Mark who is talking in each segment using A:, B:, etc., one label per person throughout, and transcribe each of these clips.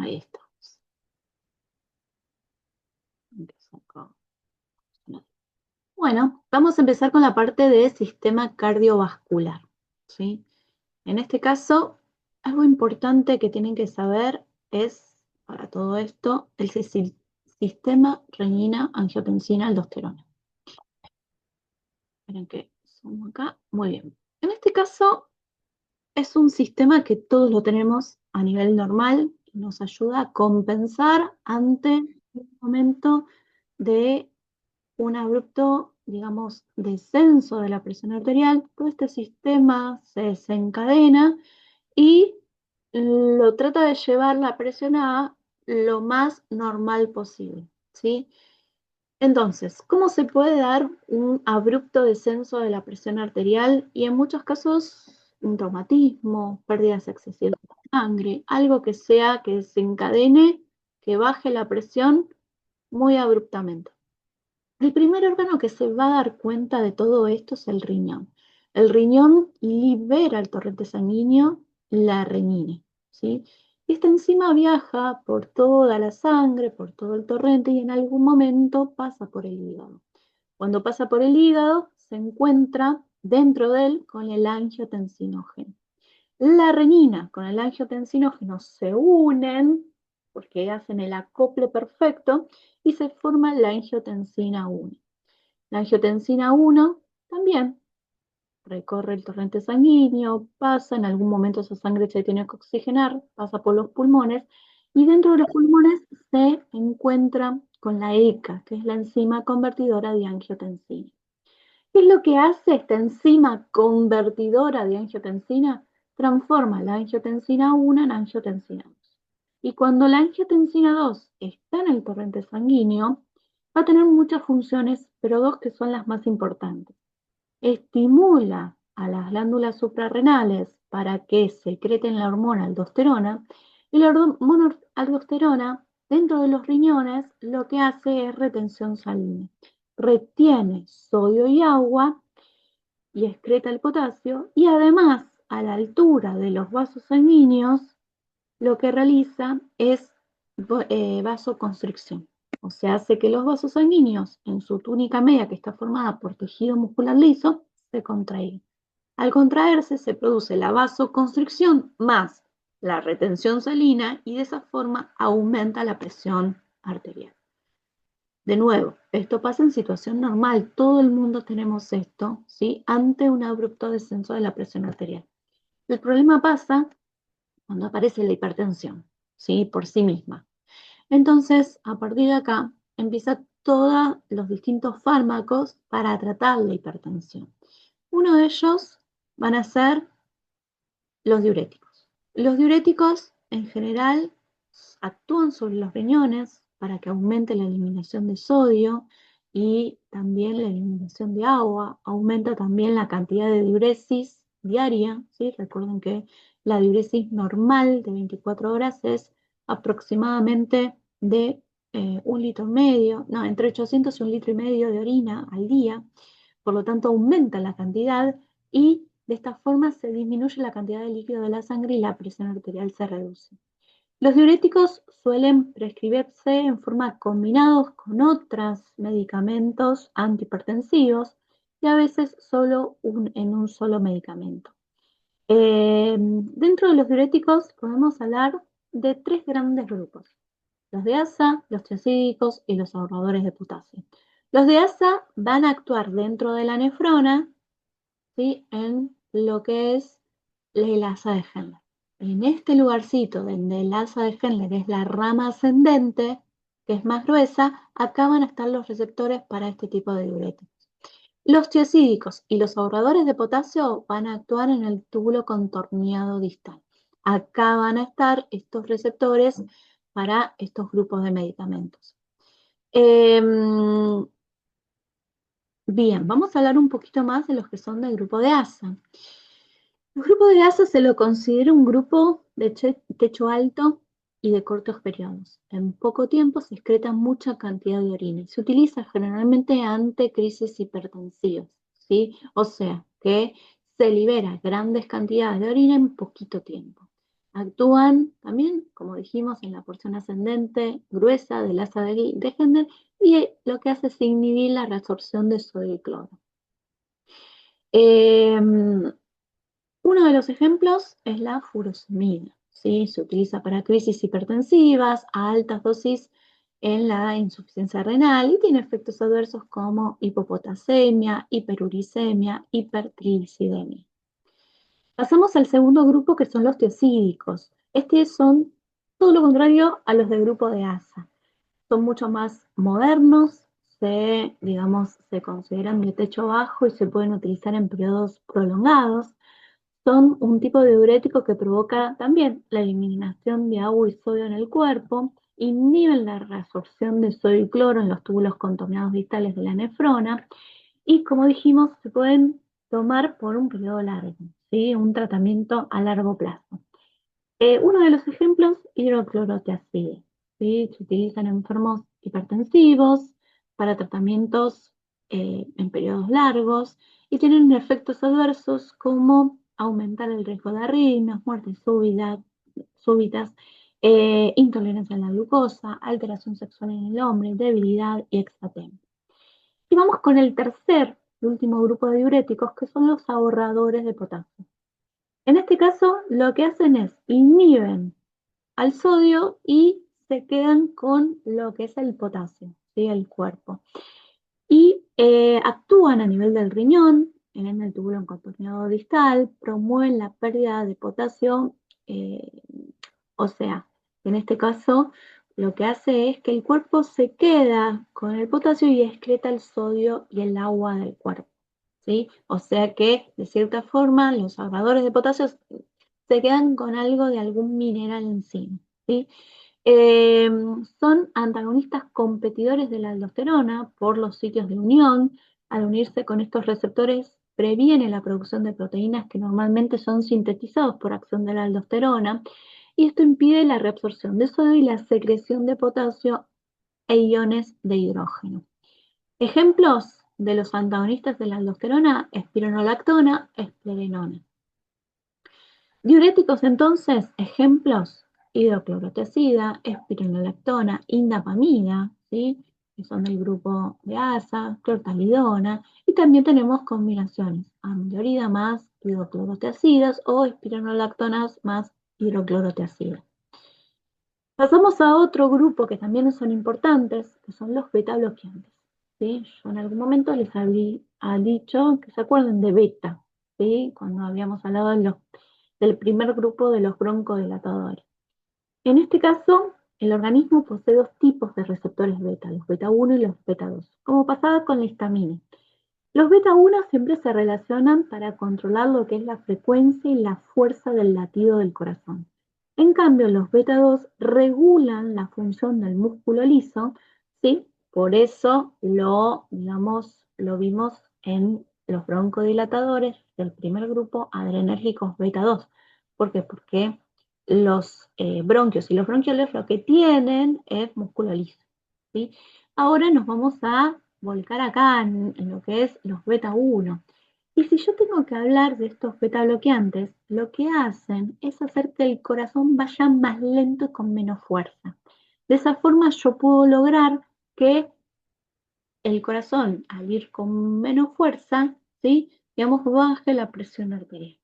A: Ahí estamos. Empiezo acá. Bueno, vamos a empezar con la parte de sistema cardiovascular, ¿sí? En este caso, algo importante que tienen que saber es, para todo esto, el sistema renina-angiotensina-aldosterona. Esperen que sumo acá. Muy bien. En este caso, es un sistema que todos lo tenemos a nivel normal, que nos ayuda a compensar ante un momento de un abrupto, digamos, descenso de la presión arterial. Todo este sistema se desencadena y lo trata de llevar la presión a lo más normal posible, ¿sí? Entonces, ¿cómo se puede dar un abrupto descenso de la presión arterial? Y en muchos casos, un traumatismo, pérdidas excesivas de sangre, algo que sea que desencadene, que baje la presión muy abruptamente. El primer órgano que se va a dar cuenta de todo esto es el riñón. El riñón libera el torrente sanguíneo, la renina, ¿sí? Y esta enzima viaja por toda la sangre, por todo el torrente y en algún momento pasa por el hígado. Cuando pasa por el hígado, se encuentra dentro de él con el angiotensinógeno. La renina con el angiotensinógeno se unen porque hacen el acople perfecto y se forma la angiotensina 1. La angiotensina 1 también recorre el torrente sanguíneo, pasa, en algún momento esa sangre se tiene que oxigenar, pasa por los pulmones y dentro de los pulmones se encuentra con la ECA, que es la enzima convertidora de angiotensina. ¿Qué es lo que hace esta enzima convertidora de angiotensina? Transforma la angiotensina 1 en angiotensina 2. Y cuando la angiotensina 2 está en el torrente sanguíneo, va a tener muchas funciones, pero dos que son las más importantes. Estimula a las glándulas suprarrenales para que secreten la hormona aldosterona, y la hormona aldosterona dentro de los riñones lo que hace es retención salina. Retiene sodio y agua y excreta el potasio, y además a la altura de los vasos sanguíneos lo que realiza es vasoconstricción. O sea, hace que los vasos sanguíneos en su túnica media, que está formada por tejido muscular liso, se contraigan. Al contraerse se produce la vasoconstricción más la retención salina y de esa forma aumenta la presión arterial. De nuevo, esto pasa en situación normal, todo el mundo tenemos esto, ¿sí? Ante un abrupto descenso de la presión arterial. El problema pasa cuando aparece la hipertensión, ¿sí? Por sí misma. Entonces, a partir de acá, empieza todos los distintos fármacos para tratar la hipertensión. Uno de ellos van a ser los diuréticos. Los diuréticos, en general, actúan sobre los riñones para que aumente la eliminación de sodio y también la eliminación de agua. Aumenta también la cantidad de diuresis diaria, ¿sí? Recuerden que la diuresis normal de 24 horas es aproximadamente de 1,5 litros, no, entre 800 y 1,5 litros de orina al día. Por lo tanto, aumenta la cantidad y de esta forma se disminuye la cantidad de líquido de la sangre y la presión arterial se reduce. Los diuréticos suelen prescribirse en forma combinados con otros medicamentos antihipertensivos y a veces solo en un solo medicamento. Dentro de los diuréticos podemos hablar de tres grandes grupos: los de ASA, los triacídicos y los ahorradores de potasio. Los de ASA van a actuar dentro de la nefrona, ¿sí? En lo que es el asa de Henle. En este lugarcito donde el asa de Henle es la rama ascendente, que es más gruesa, acá van a estar los receptores para este tipo de diuréticos. Los tiazídicos y los ahorradores de potasio van a actuar en el túbulo contorneado distal. Acá van a estar estos receptores para estos grupos de medicamentos. Bien, vamos a hablar un poquito más de los que son del grupo de ASA. El grupo de ASA se lo considera un grupo de techo alto y de cortos periodos. En poco tiempo se excreta mucha cantidad de orina. Se utiliza generalmente ante crisis hipertensivas, ¿sí? O sea, que se libera grandes cantidades de orina en poquito tiempo. Actúan también, como dijimos, en la porción ascendente gruesa del asa de Henle y lo que hace es inhibir la reabsorción de sodio y cloro. Uno de los ejemplos es la furosemida, ¿sí? Se utiliza para crisis hipertensivas a altas dosis en la insuficiencia renal y tiene efectos adversos como hipopotasemia, hiperuricemia, hipertriglicidemia. Pasamos al segundo grupo, que son los tiazídicos. Estos son todo lo contrario a los del grupo de ASA. Son mucho más modernos, se consideran de techo bajo y se pueden utilizar en periodos prolongados. Son un tipo de diurético que provoca también la eliminación de agua y sodio en el cuerpo, inhiben la reabsorción de sodio y cloro en los túbulos contorneados distales de la nefrona y, como dijimos, se pueden tomar por un periodo largo, ¿sí? Un tratamiento a largo plazo. Uno de los ejemplos, hidroclorotiazide, ¿sí? Se utilizan en enfermos hipertensivos para tratamientos en periodos largos y tienen efectos adversos como aumentar el riesgo de arritmias, muertes súbitas, intolerancia a la glucosa, alteración sexual en el hombre, debilidad y exatema. Y vamos con el tercer y último grupo de diuréticos, que son los ahorradores de potasio. En este caso, lo que hacen es inhiben al sodio y se quedan con lo que es el potasio, ¿sí? El cuerpo. Y actúan a nivel del riñón, en el túbulo contorneado distal, promueven la pérdida de potasio, eh, o sea, en este caso lo que hace es que el cuerpo se queda con el potasio y excreta el sodio y el agua del cuerpo, ¿sí? O sea que, de cierta forma, los ahorradores de potasio se quedan con algo de algún mineral encima, ¿sí? Eh, Son antagonistas competidores de la aldosterona por los sitios de unión. Al unirse con estos receptores, previene la producción de proteínas que normalmente son sintetizados por acción de la aldosterona, y esto impide la reabsorción de sodio y la secreción de potasio e iones de hidrógeno. Ejemplos de los antagonistas de la aldosterona: espironolactona, esplerenona. Diuréticos, entonces, ejemplos: hidroclorotiazida, espironolactona, indapamida, ¿sí? Que son del grupo de ASA, clortalidona, y también tenemos combinaciones: amilorida más hidroclorotiazidas o espironolactonas más hidroclorotiazida. Pasamos a otro grupo que también son importantes, que son los beta bloqueantes, ¿sí? Yo en algún momento les había dicho que se acuerden de beta, ¿sí? Cuando habíamos hablado del primer grupo de los broncodilatadores. En este caso, el organismo posee dos tipos de receptores beta, los beta 1 y los beta 2, como pasaba con la histamina. Los beta 1 siempre se relacionan para controlar lo que es la frecuencia y la fuerza del latido del corazón. En cambio, los beta 2 regulan la función del músculo liso, ¿sí? Por eso lo vimos en los broncodilatadores del primer grupo adrenérgicos beta 2. ¿Por qué? Porque los bronquios y los bronquioles lo que tienen es músculo liso, ¿sí? Ahora nos vamos a volcar acá en lo que es los beta 1. Y si yo tengo que hablar de estos beta bloqueantes, lo que hacen es hacer que el corazón vaya más lento y con menos fuerza. De esa forma yo puedo lograr que el corazón, al ir con menos fuerza, ¿sí? Digamos, baje la presión arterial,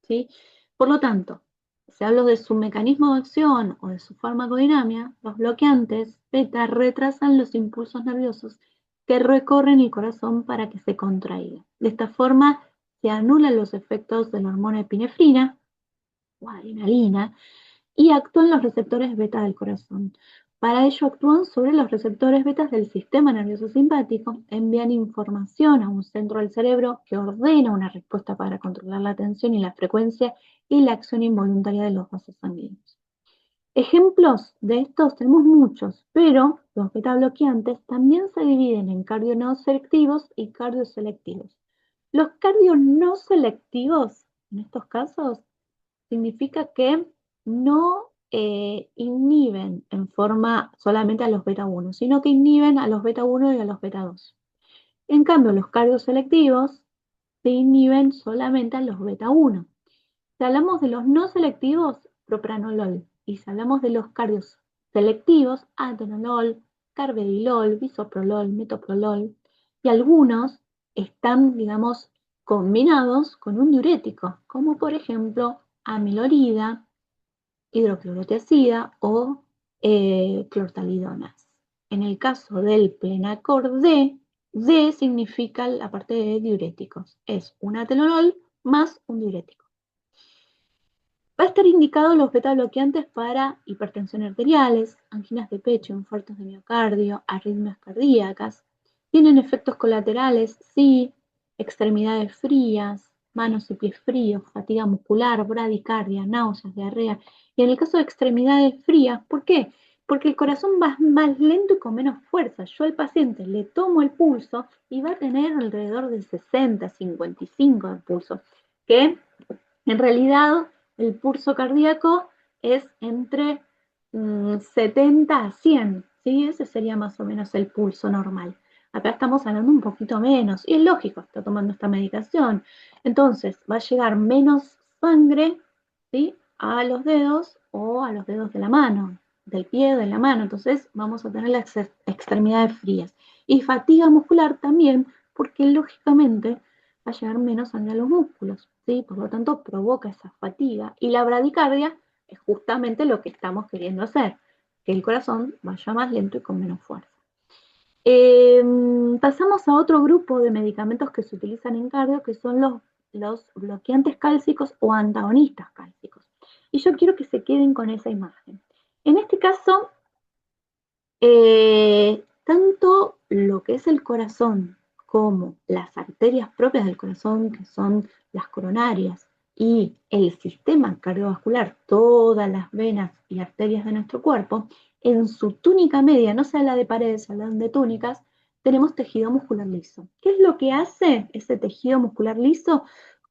A: ¿sí? Por lo tanto, si hablo de su mecanismo de acción o de su farmacodinámica, los bloqueantes beta retrasan los impulsos nerviosos que recorren el corazón para que se contraiga. De esta forma, se anulan los efectos de la hormona epinefrina o adrenalina y actúan los receptores beta del corazón. Para ello actúan sobre los receptores beta del sistema nervioso simpático, envían información a un centro del cerebro que ordena una respuesta para controlar la tensión y la frecuencia y la acción involuntaria de los vasos sanguíneos. Ejemplos de estos tenemos muchos, pero los beta bloqueantes también se dividen en cardio no selectivos y cardioselectivos. Los cardio no selectivos, en estos casos, significa que no inhiben en forma solamente a los beta 1, sino que inhiben a los beta 1 y a los beta 2. En cambio, los cardioselectivos se inhiben solamente a los beta 1. Si hablamos de los no selectivos, propranolol. Y si hablamos de los cardios selectivos, atenolol, carvedilol, bisoprolol, metoprolol, y algunos están, digamos, combinados con un diurético, como por ejemplo amilorida, hidroclorotiazida o clortalidonas. En el caso del Plenacor D, D significa la parte de diuréticos. Es un atenolol más un diurético. Va a estar indicado los beta bloqueantes para hipertensión arteriales, anginas de pecho, infartos de miocardio, arritmias cardíacas. Tienen efectos colaterales, sí, extremidades frías, manos y pies fríos, fatiga muscular, bradicardia, náuseas, diarrea. Y en el caso de extremidades frías, ¿por qué? Porque el corazón va más lento y con menos fuerza. Yo al paciente le tomo el pulso y va a tener alrededor de 60, 55 de pulso, que en realidad el pulso cardíaco es entre 70 a 100, ¿sí? Ese sería más o menos el pulso normal. Acá estamos hablando un poquito menos, y es lógico, está tomando esta medicación. Entonces, va a llegar menos sangre, ¿sí? A los dedos o a los dedos de la mano, del pie o de la mano. Entonces, vamos a tener las extremidades frías. Y fatiga muscular también, porque lógicamente va a llegar menos sangre a los músculos, ¿sí? Por lo tanto, provoca esa fatiga. Y la bradicardia es justamente lo que estamos queriendo hacer, que el corazón vaya más lento y con menos fuerza. Pasamos a otro grupo de medicamentos que se utilizan en cardio, que son los bloqueantes cálcicos o antagonistas cálcicos. Y yo quiero que se queden con esa imagen. En este caso, tanto lo que es el corazón como las arterias propias del corazón, que son las coronarias, y el sistema cardiovascular, todas las venas y arterias de nuestro cuerpo, en su túnica media, no se habla de paredes, se hablan de túnicas, tenemos tejido muscular liso. ¿Qué es lo que hace ese tejido muscular liso?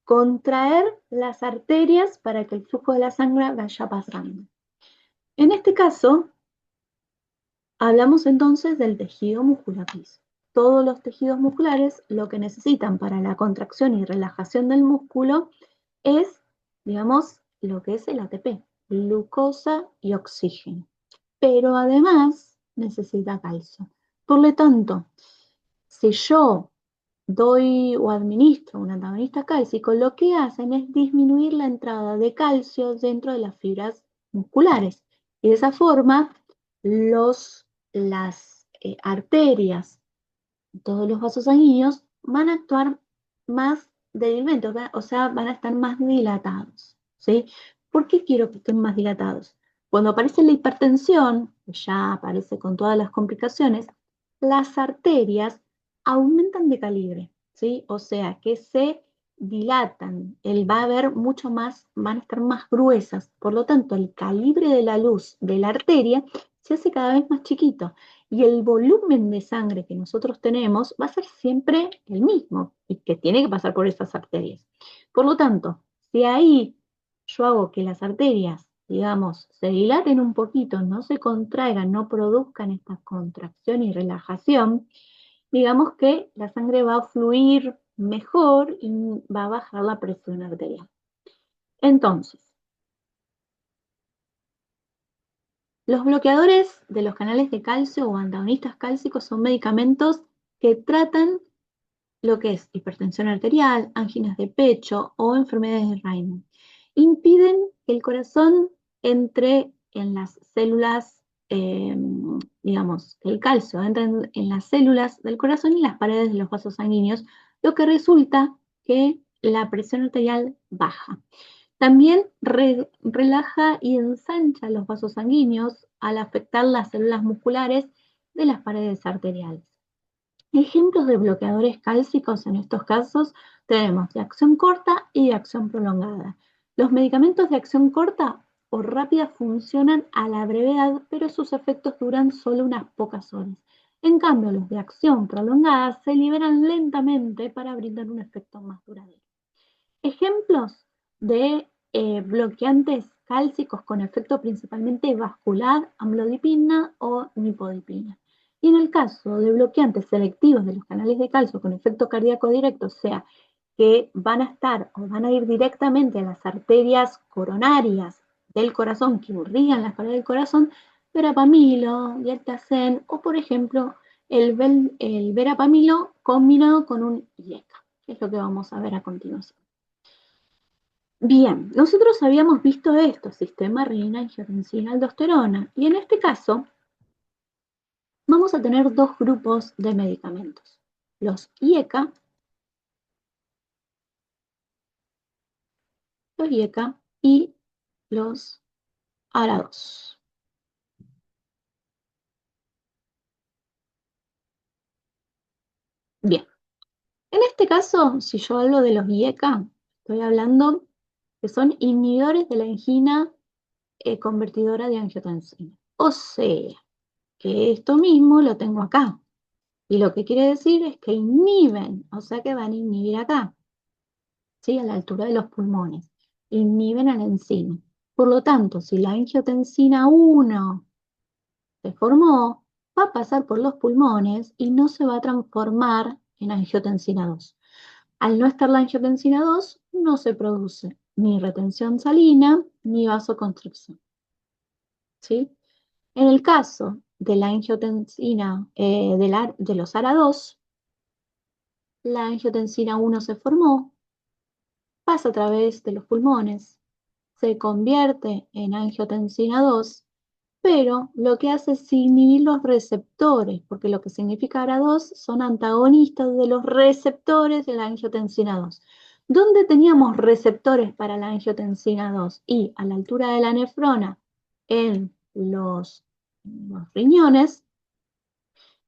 A: Contraer las arterias para que el flujo de la sangre vaya pasando. En este caso, hablamos entonces del tejido muscular liso. Todos los tejidos musculares lo que necesitan para la contracción y relajación del músculo es, digamos, lo que es el ATP, glucosa y oxígeno. Pero además necesita calcio. Por lo tanto, si yo doy o administro un antagonista cálcico, lo que hacen es disminuir la entrada de calcio dentro de las fibras musculares. Y de esa forma, las arterias, todos los vasos sanguíneos, van a actuar más débilmente, o sea, van a estar más dilatados, ¿sí? ¿Por qué quiero que estén más dilatados? Cuando aparece la hipertensión, que ya aparece con todas las complicaciones, las arterias aumentan de calibre, ¿sí? O sea, que se dilatan, va a haber mucho más, van a estar más gruesas, por lo tanto, el calibre de la luz de la arteria se hace cada vez más chiquito y el volumen de sangre que nosotros tenemos va a ser siempre el mismo y que tiene que pasar por esas arterias. Por lo tanto, si ahí yo hago que las arterias, digamos, se dilaten un poquito, no se contraigan, no produzcan esta contracción y relajación, digamos que la sangre va a fluir mejor y va a bajar la presión arterial. Entonces, los bloqueadores de los canales de calcio o antagonistas cálcicos son medicamentos que tratan lo que es hipertensión arterial, anginas de pecho o enfermedades de Raynaud. Impiden que el corazón entre en las células, digamos, que el calcio entre en las células del corazón y las paredes de los vasos sanguíneos, lo que resulta que la presión arterial baja. También relaja y ensancha los vasos sanguíneos al afectar las células musculares de las paredes arteriales. Ejemplos de bloqueadores cálcicos en estos casos tenemos de acción corta y de acción prolongada. Los medicamentos de acción corta o rápida funcionan a la brevedad, pero sus efectos duran solo unas pocas horas. En cambio, los de acción prolongada se liberan lentamente para brindar un efecto más duradero. Ejemplos de bloqueantes cálcicos con efecto principalmente vascular, amlodipina o nifodipina. Y en el caso de bloqueantes selectivos de los canales de calcio con efecto cardíaco directo, o sea, que van a estar o van a ir directamente a las arterias coronarias del corazón que irrigan las paredes del corazón, verapamilo, dialtacén, o por ejemplo, el verapamilo combinado con un IECA, que es lo que vamos a ver a continuación. Bien, nosotros habíamos visto esto, sistema renina, angiotensina, aldosterona, y en este caso vamos a tener dos grupos de medicamentos, los IECA, y los ARA2. Bien, en este caso, si yo hablo de los IECA, estoy hablando que son inhibidores de la angina convertidora de angiotensina. O sea, que esto mismo lo tengo acá. Y lo que quiere decir es que inhiben, o sea que van a inhibir acá, ¿sí? A la altura de los pulmones. Inhiben a la enzima. Por lo tanto, si la angiotensina 1 se formó, va a pasar por los pulmones y no se va a transformar en angiotensina 2. Al no estar la angiotensina 2, no se produce ni retención salina ni vasoconstricción, ¿sí? En el caso de la angiotensina de los ARA2, la angiotensina 1 se formó, pasa a través de los pulmones, se convierte en angiotensina 2, pero lo que hace es inhibir los receptores, porque lo que significa ARA2 son antagonistas de los receptores de la angiotensina 2. ¿Dónde teníamos receptores para la angiotensina 2? Y a la altura de la nefrona, en los riñones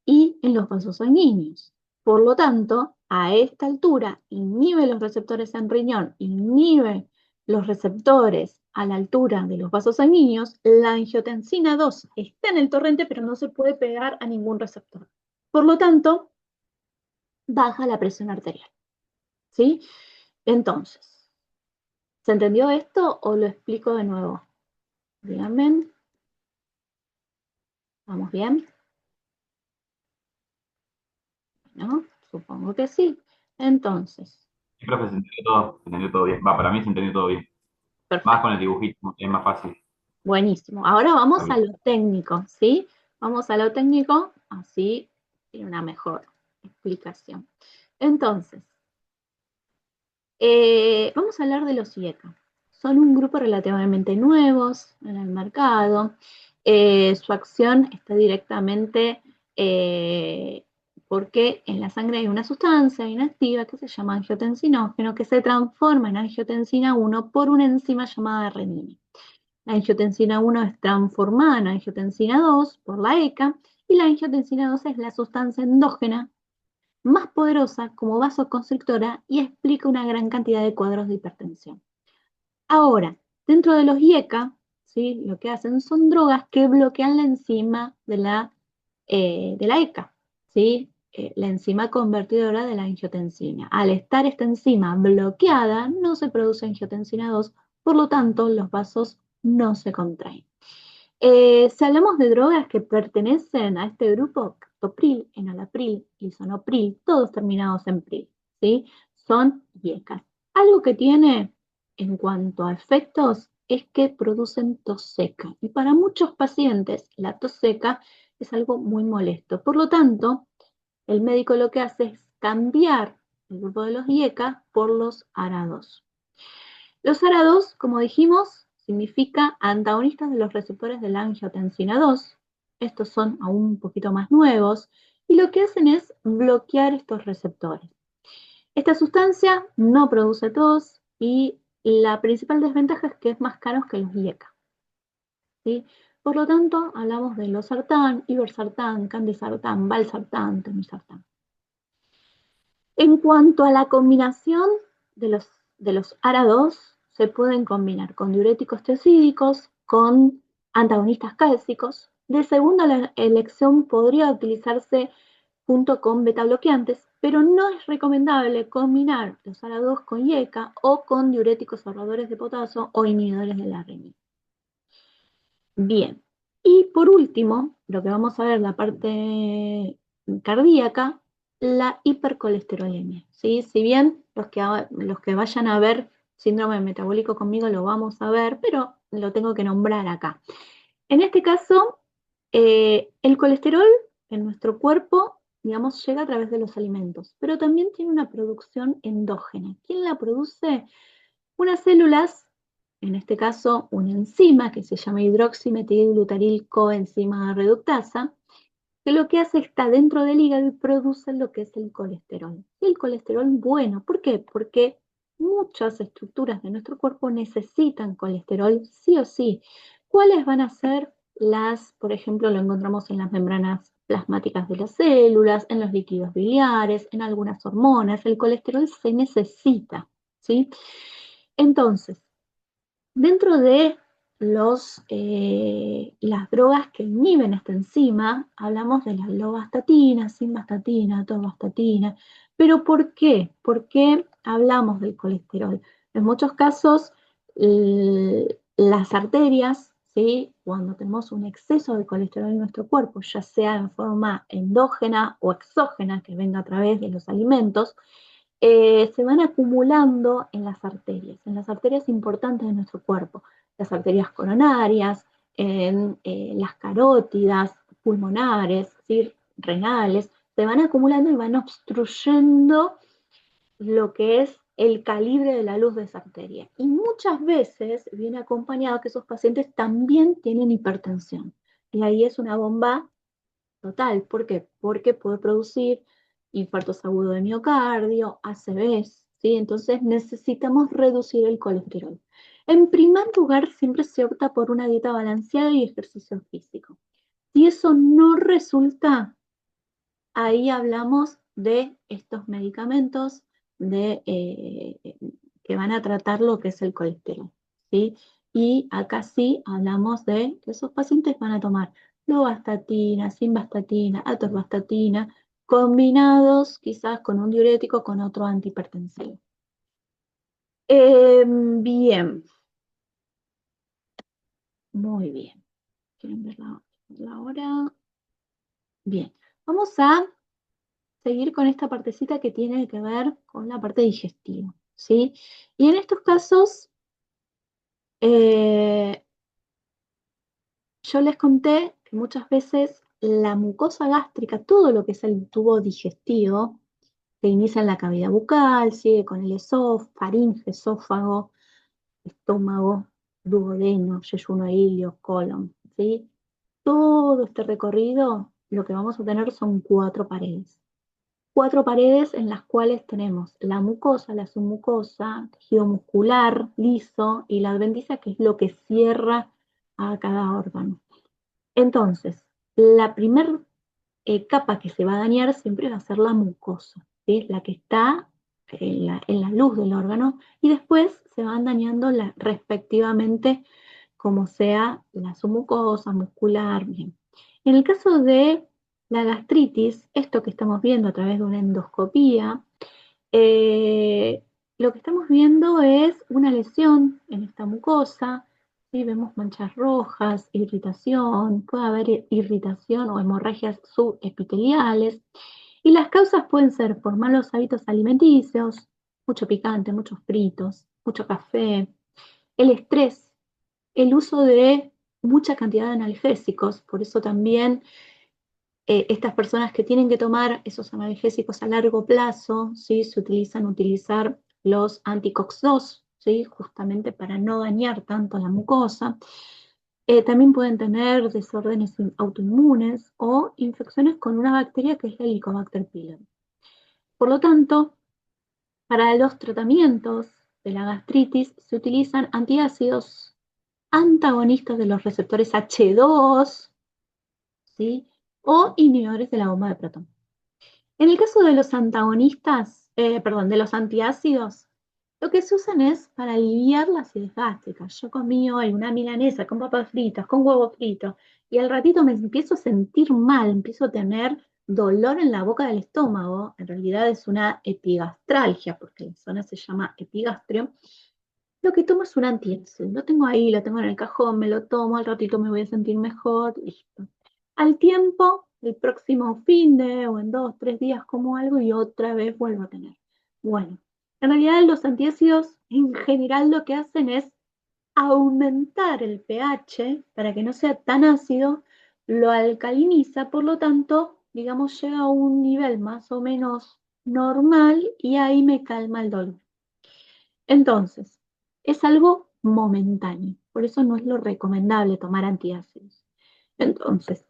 A: y en los vasos sanguíneos. Por lo tanto, a esta altura inhibe los receptores en riñón, inhibe los receptores a la altura de los vasos sanguíneos. La angiotensina 2 está en el torrente, pero no se puede pegar a ningún receptor. Por lo tanto, baja la presión arterial, ¿sí? Entonces, ¿se entendió esto o lo explico de nuevo? Díganme. ¿Vamos bien? ¿No? Supongo que sí. Entonces,
B: Sí, profe, se entendió todo bien. Va, para mí se entendió todo bien. Más con
A: perfecto.
B: el dibujito, es más fácil.
A: Buenísimo. Ahora vamos a
B: También.
A: lo técnico, ¿sí? Vamos a lo técnico, así tiene una mejor explicación. Entonces, vamos a hablar de los IECA. Son un grupo relativamente nuevos en el mercado. Su acción está directamente porque en la sangre hay una sustancia inactiva que se llama angiotensinógeno que se transforma en angiotensina 1 por una enzima llamada renina. La angiotensina 1 es transformada en angiotensina 2 por la ECA y la angiotensina 2 es la sustancia endógena más poderosa como vasoconstrictora y explica una gran cantidad de cuadros de hipertensión. Ahora, dentro de los IECA, ¿sí? Lo que hacen son drogas que bloquean la enzima de la ECA, ¿sí? La enzima convertidora de la angiotensina. Al estar esta enzima bloqueada, no se produce angiotensina 2, por lo tanto, los vasos no se contraen. Si hablamos de drogas que pertenecen a este grupo, captopril, enalapril, lisinopril, todos terminados en pril, ¿sí? Son IECAS. Algo que tiene en cuanto a efectos es que producen tos seca. Y para muchos pacientes la tos seca es algo muy molesto. Por lo tanto, el médico lo que hace es cambiar el grupo de los IECAS por los ARA2. Los ARA2, como dijimos, significa antagonistas de los receptores de la angiotensina 2. Estos son aún un poquito más nuevos y lo que hacen es bloquear estos receptores. Esta sustancia no produce tos y la principal desventaja es que es más caro que los IECA, ¿sí? Por lo tanto, hablamos de losartán, iversartán, candesartán, valsartán, temisartán. En cuanto a la combinación de los ARA2, se pueden combinar con diuréticos tiazídicos, con antagonistas cálcicos. De segunda elección podría utilizarse junto con betabloqueantes, pero no es recomendable combinar los ARA2 con IECA o con diuréticos ahorradores de potasio o inhibidores de la renina. Bien, y por último, lo que vamos a ver, la parte cardíaca, la hipercolesterolemia, ¿sí? Si bien los que vayan a ver síndrome metabólico conmigo lo vamos a ver, pero lo tengo que nombrar acá. En este caso, el colesterol en nuestro cuerpo, digamos, llega a través de los alimentos, pero también tiene una producción endógena. ¿Quién la produce? Unas células, en este caso una enzima que se llama hidroximetilglutaril coenzima reductasa, que lo que hace está dentro del hígado y produce lo que es el colesterol. Y el colesterol bueno, ¿por qué? Porque muchas estructuras de nuestro cuerpo necesitan colesterol sí o sí. ¿Cuáles van a ser las, por ejemplo, lo encontramos en las membranas plasmáticas de las células, en los líquidos biliares, en algunas hormonas? El colesterol se necesita, ¿sí? Entonces, dentro de las drogas que inhiben esta enzima, hablamos de la lovastatina, simvastatina, atorvastatina. ¿Pero por qué? ¿Por qué hablamos del colesterol? En muchos casos, las arterias, ¿sí? Cuando tenemos un exceso de colesterol en nuestro cuerpo, ya sea en forma endógena o exógena, que venga a través de los alimentos, se van acumulando en las arterias importantes de nuestro cuerpo, las arterias coronarias, en las carótidas, pulmonares, ¿sí? Renales, se van acumulando y van obstruyendo lo que es el calibre de la luz de esa arteria. Y muchas veces viene acompañado que esos pacientes también tienen hipertensión. Y ahí es una bomba total. ¿Por qué? Porque puede producir infartos agudos de miocardio, ACVs, ¿sí? Entonces necesitamos reducir el colesterol. En primer lugar, siempre se opta por una dieta balanceada y ejercicio físico. Si eso no resulta, ahí hablamos de estos medicamentos que van a tratar lo que es el colesterol, ¿sí? Y acá sí hablamos de que esos pacientes van a tomar lovastatina, simvastatina, atorvastatina, combinados quizás con un diurético, con otro antihipertensivo. Bien, muy bien. ¿Quieren ver la hora? Bien, vamos a seguir con esta partecita que tiene que ver con la parte digestiva, ¿sí? Y en estos casos, eh, yo les conté que muchas veces la mucosa gástrica, todo lo que es el tubo digestivo, que inicia en la cavidad bucal, sigue con el faringe, esófago, estómago, duodeno, yeyuno ilio, colon, ¿sí? Todo este recorrido, lo que vamos a tener son cuatro paredes en las cuales tenemos la mucosa, la submucosa, tejido muscular liso y la adventicia, que es lo que cierra a cada órgano. Entonces, la primera capa que se va a dañar siempre va a ser la mucosa, ¿sí? La que está en la luz del órgano, y después se van dañando respectivamente como sea la submucosa, muscular, bien. En el caso de la gastritis, esto que estamos viendo a través de una endoscopía, eh, lo que estamos viendo es una lesión en esta mucosa, ¿sí? Vemos manchas rojas, irritación, puede haber irritación o hemorragias subepiteliales, y las causas pueden ser por malos hábitos alimenticios, mucho picante, muchos fritos, mucho café, el estrés, el uso de mucha cantidad de analgésicos, por eso también estas personas que tienen que tomar esos analgésicos a largo plazo, ¿sí? Se utilizar los anticox-2, ¿sí? Justamente para no dañar tanto la mucosa. También pueden tener desórdenes autoinmunes o infecciones con una bacteria que es el Helicobacter pylori. Por lo tanto, para los tratamientos de la gastritis se utilizan antiácidos antagonistas de los receptores H2, ¿sí? O inhibidores de la bomba de protón. En el caso de los de los antiácidos, lo que se usan es para aliviar la acidez gástrica. Yo comí hoy una milanesa con papas fritas, con huevo frito, y al ratito me empiezo a sentir mal, empiezo a tener dolor en la boca del estómago. En realidad es una epigastralgia, porque la zona se llama epigastrio. Lo que tomo es un antiácido. Lo tengo ahí, lo tengo en el cajón, me lo tomo, al ratito me voy a sentir mejor, listo. Al tiempo, el próximo fin de o en 2, 3 días como algo y otra vez vuelvo a tener. Bueno, en realidad los antiácidos en general lo que hacen es aumentar el pH para que no sea tan ácido, lo alcaliniza, por lo tanto, digamos, llega a un nivel más o menos normal y ahí me calma el dolor. Entonces, es algo momentáneo, por eso no es lo recomendable tomar antiácidos. Entonces,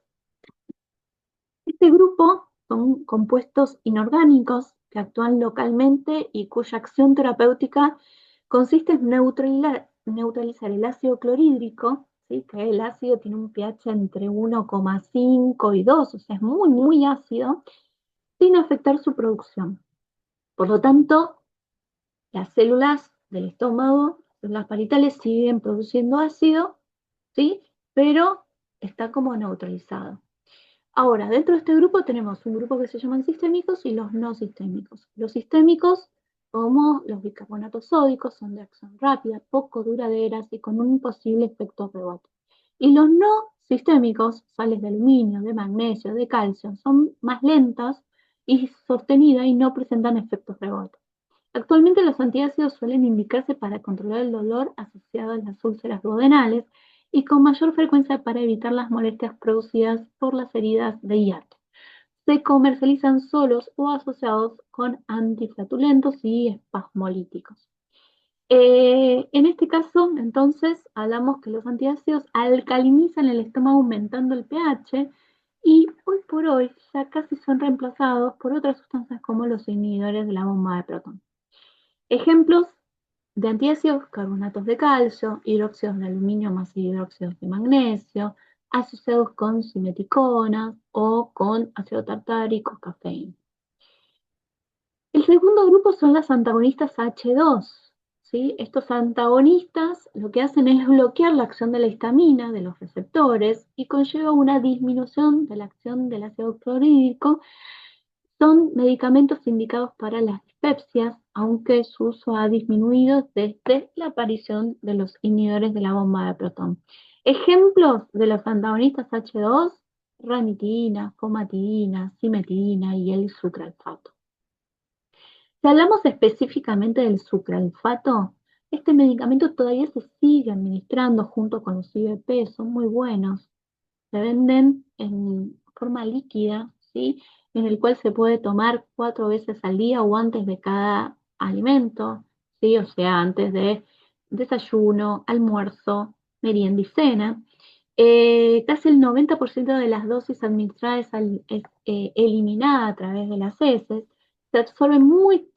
A: este grupo son compuestos inorgánicos que actúan localmente y cuya acción terapéutica consiste en neutralizar el ácido clorhídrico, ¿sí? Que el ácido tiene un pH entre 1,5 y 2, o sea, es muy, muy ácido, sin afectar su producción. Por lo tanto, las células del estómago, las células parietales siguen produciendo ácido, ¿sí? Pero está como neutralizado. Ahora, dentro de este grupo tenemos un grupo que se llaman sistémicos y los no sistémicos. Los sistémicos, como los bicarbonatos sódicos, son de acción rápida, poco duraderas y con un posible efecto rebote. Y los no sistémicos, sales de aluminio, de magnesio, de calcio, son más lentas y sostenidas y no presentan efectos rebote. Actualmente los antiácidos suelen indicarse para controlar el dolor asociado a las úlceras duodenales y con mayor frecuencia para evitar las molestias producidas por las heridas de hiato. Se comercializan solos o asociados con antiflatulentos y espasmolíticos. En este caso, entonces, hablamos que los antiácidos alcalinizan el estómago aumentando el pH y hoy por hoy ya casi son reemplazados por otras sustancias como los inhibidores de la bomba de protón. Ejemplos de antiácidos: carbonatos de calcio, hidróxidos de aluminio más hidróxidos de magnesio, asociados con simeticonas o con ácido tartárico, cafeína. El segundo grupo son las antagonistas H2. ¿Sí? Estos antagonistas lo que hacen es bloquear la acción de la histamina de los receptores y conlleva una disminución de la acción del ácido clorhídrico. Son medicamentos indicados para las dispepsias, aunque su uso ha disminuido desde la aparición de los inhibidores de la bomba de protón. Ejemplos de los antagonistas H2: ranitidina, fomatidina, simetina y el sucralfato. Si hablamos específicamente del sucralfato, este medicamento todavía se sigue administrando junto con los IVP, son muy buenos. Se venden en forma líquida, ¿sí? En el cual se puede tomar 4 veces al día o antes de cada alimento, ¿sí? O sea, antes de desayuno, almuerzo, merienda y cena. Casi el 90% de las dosis administradas es eliminada a través de las heces, se absorben muy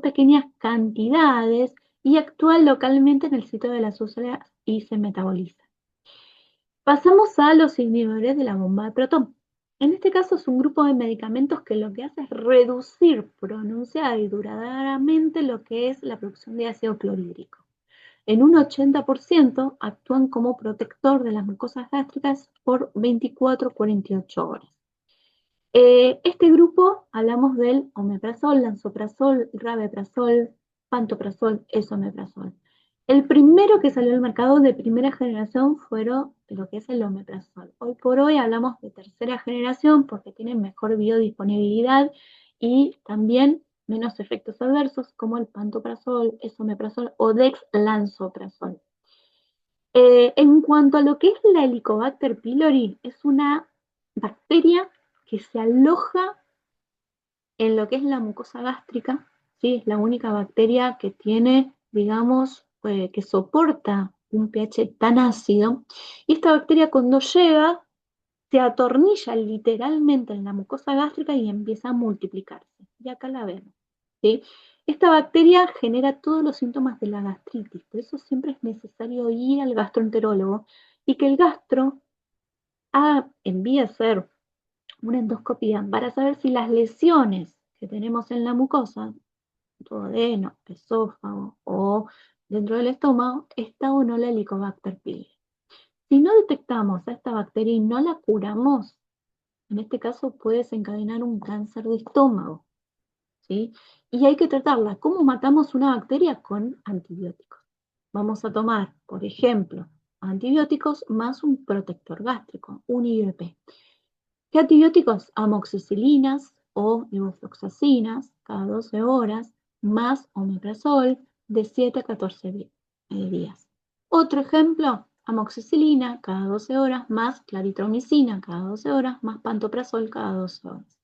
A: pequeñas cantidades y actúa localmente en el sitio de las úlceras y se metaboliza. Pasamos a los inhibidores de la bomba de protón. En este caso es un grupo de medicamentos que lo que hace es reducir pronunciada y duraderamente lo que es la producción de ácido clorhídrico. En un 80% actúan como protector de las mucosas gástricas por 24-48 horas. Este grupo hablamos del omeprazol, lansoprazol, rabeprazol, pantoprazol, esomeprazol. El primero que salió al mercado de primera generación fueron lo que es el omeprazol. Hoy por hoy hablamos de tercera generación porque tienen mejor biodisponibilidad y también menos efectos adversos como el pantoprazol, esomeprazol o dexlansoprazol. En cuanto a lo que es la Helicobacter pylori, es una bacteria que se aloja en lo que es la mucosa gástrica, ¿sí? Es la única bacteria que tiene, digamos, que soporta un pH tan ácido. Y esta bacteria cuando llega, se atornilla literalmente en la mucosa gástrica y empieza a multiplicarse. Y acá la vemos, ¿sí? Esta bacteria genera todos los síntomas de la gastritis, por eso siempre es necesario ir al gastroenterólogo y que el gastro envíe a hacer una endoscopía para saber si las lesiones que tenemos en la mucosa, duodeno, esófago o dentro del estómago, está o no la Helicobacter pylori. Si no detectamos a esta bacteria y no la curamos, en este caso puede desencadenar un cáncer de estómago, ¿sí? Y hay que tratarla. ¿Cómo matamos una bacteria? Con antibióticos. Vamos a tomar, por ejemplo, antibióticos más un protector gástrico, un IVP. ¿Qué antibióticos? Amoxicilinas o levofloxacinas cada 12 horas, más omeprazol de 7 a 14 días. Otro ejemplo, amoxicilina cada 12 horas más claritromicina cada 12 horas más pantoprazol cada 12 horas.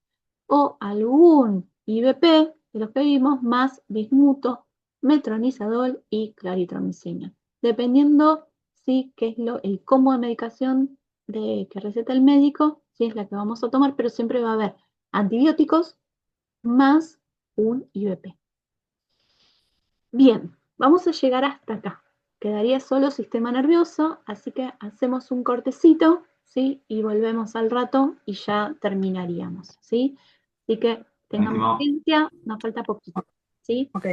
A: O algún IVP de los que vimos más bismuto, metronidazol y claritromicina. Dependiendo qué es el combo de medicación que receta el médico, si es la que vamos a tomar, pero siempre va a haber antibióticos más un IVP. Bien, vamos a llegar hasta acá. Quedaría solo sistema nervioso, así que hacemos un cortecito, ¿sí? Y volvemos al rato y ya terminaríamos, ¿sí? Así que tengan
B: Buenísimo.
A: paciencia, nos falta poquito, ¿sí?
C: Ok.